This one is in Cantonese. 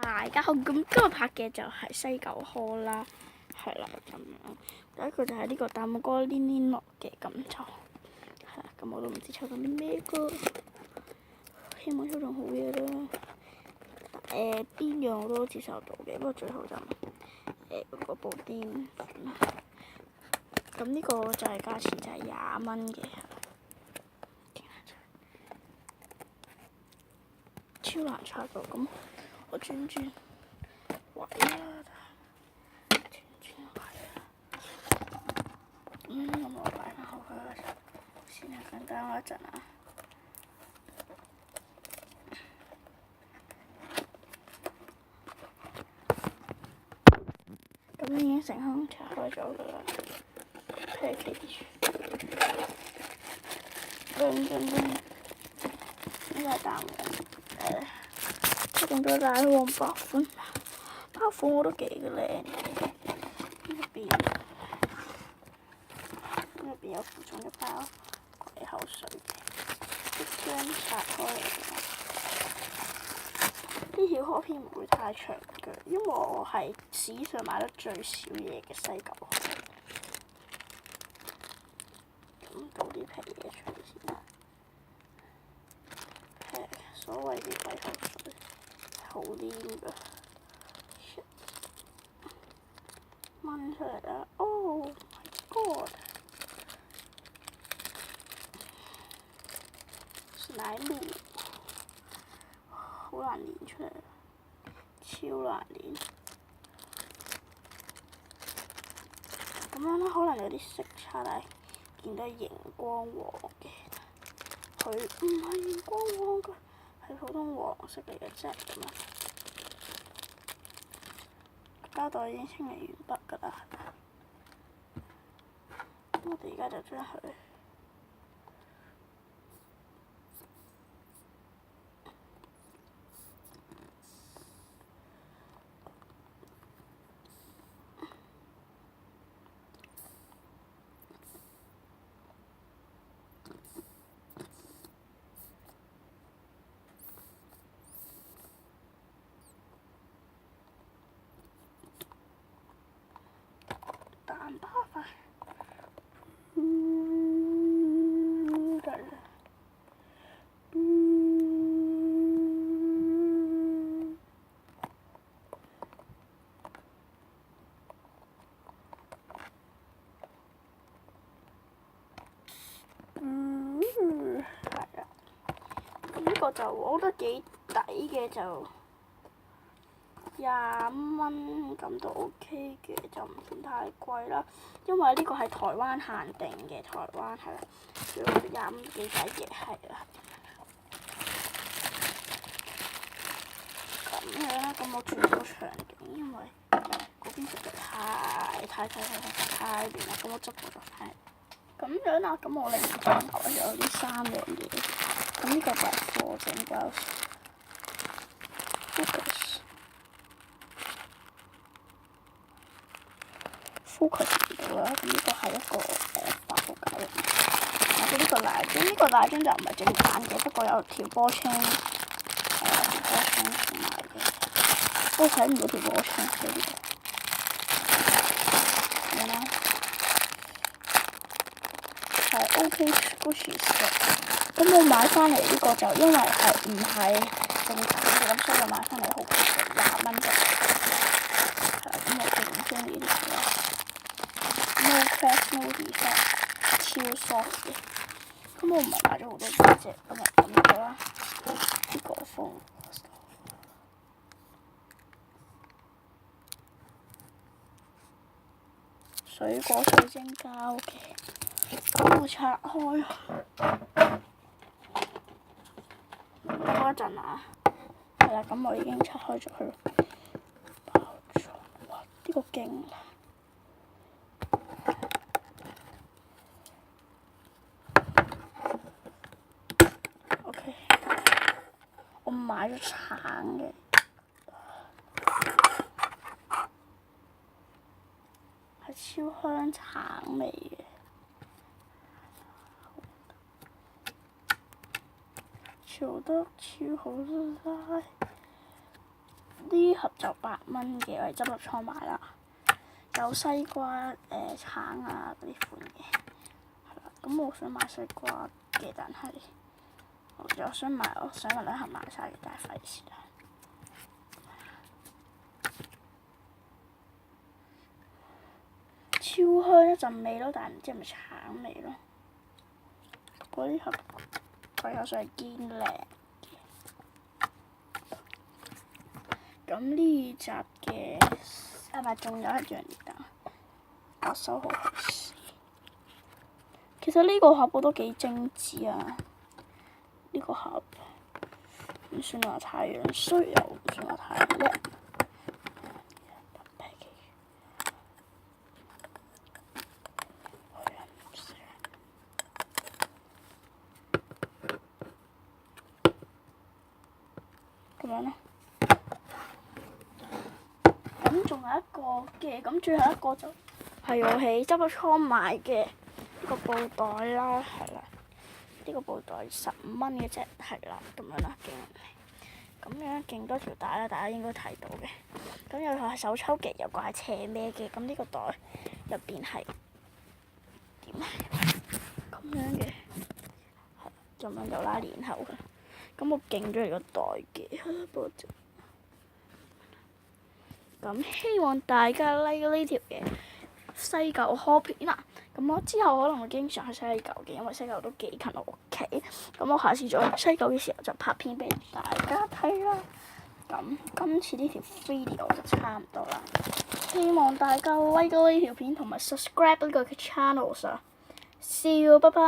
大家好，咁今日拍嘅就係西九殼啦，係啦咁樣。第一個就係呢個大拇哥黏黏樂嘅咁就係啦，咁我都唔知抽到啲咩歌，希望抽到好嘢啦。邊樣我都接受到嘅，不過最後就嗰部電。咁呢個就係價錢就係20蚊嘅，超難猜到。咁我轉位啦，轉位啦。咁我擺翻好佢先啊，等我一陣啊。咁已經成功拆開咗㗎啦。package，呢個係蛋黃，咁多蛋黃包款我都幾靚嘅。入邊有附送一包鬼口水嘅，即將拆開嚟嘅。啲小殼片唔會太長嘅，因為我係史上買得最少嘢嘅西九殼。咁倒啲皮嘢出嚟先啦。所謂嘅鬼口水好黏㗎，掹出嚟啦 ！Oh my god！ slimy， 好難練出嚟，超難練。咁樣咧，可能有啲色差，但係見到熒光黃嘅，佢唔係熒光黃㗎，係普通黃色嚟嘅啫咁啊。膠袋已經清理完畢㗎啦，我哋而家就將佢蛋包飯。係啊，呢個就我覺得幾抵嘅，就25蚊，咁都 OK 嘅，就唔算太貴啦。因為呢個係台灣限定嘅，台灣係啦，所以25幾抵嘅係啦。咁樣啦，咁我轉個場景，因為嗰邊實在太亂啦，咁我執過咗係。咁樣啦，咁我另外有啲3樣嘢，咁呢個就係貨整包 focus 唔到啦，咁呢個係一個發泡膠嚟嘅。或者呢個奶樽，呢個奶樽就唔係正版嘅，不過有條波青，波青同埋嘅，都睇唔到條波青喺呢度。咁樣啦，係 OK Gucci 嘅。咁我買翻嚟呢個就因為係唔係正版嘅，咁所以我買翻嚟好平嘅，20蚊啫。係啦，咁我勁中意呢條啦。No press no defect， 超 soft 嘅。咁我唔係買咗好多隻啫，咁就咁咗啦。呢個風水果水晶膠嘅，咁我拆開。等我一陣啊。係啦，咁我已經拆開咗佢包裝。哇！呢個勁〜我買咗橙嘅，係超香橙味嘅，做得超好啦！呢盒就8蚊嘅，我哋執入倉買啦。有西瓜、橙啊嗰啲款嘅，係啦。咁我想買西瓜嘅，但係我想買2盒買晒嘅，但係費事啦。超香一陣味咯，但係唔知係咪橙味咯。嗰啲盒佢有上係堅靚嘅。咁呢集嘅咪仲有一樣嘢等我收好佢先。其實呢個盒我都幾精緻啊！呢個盒唔算話太樣衰，又唔算話太叻。咁樣咯。咁仲有一個嘅，咁最後一個就係我喺執咗倉買嘅呢個布袋啦，係啦。呢個布袋15蚊嘅啫，係啦，咁樣啦，咁樣勁多條帶啦，大家應該睇到嘅。咁有個係手抽嘅，有個係斜孭嘅。咁呢個袋入邊係點啊？咁樣嘅，係咁樣有拉鏈口嘅。咁我勁中意個袋嘅，不過就咁希望大家 like 呢條嘅西九殼片啦。咁我之後可能會經常去西九嘅，因為西九都幾近我屋企。咁我下次再去西九嘅時候就拍片俾大家睇啦。咁今次呢條 video 就差唔多啦。希望大家 like 呢條片同埋 subscribe 呢個 channel 啊。See you，拜拜。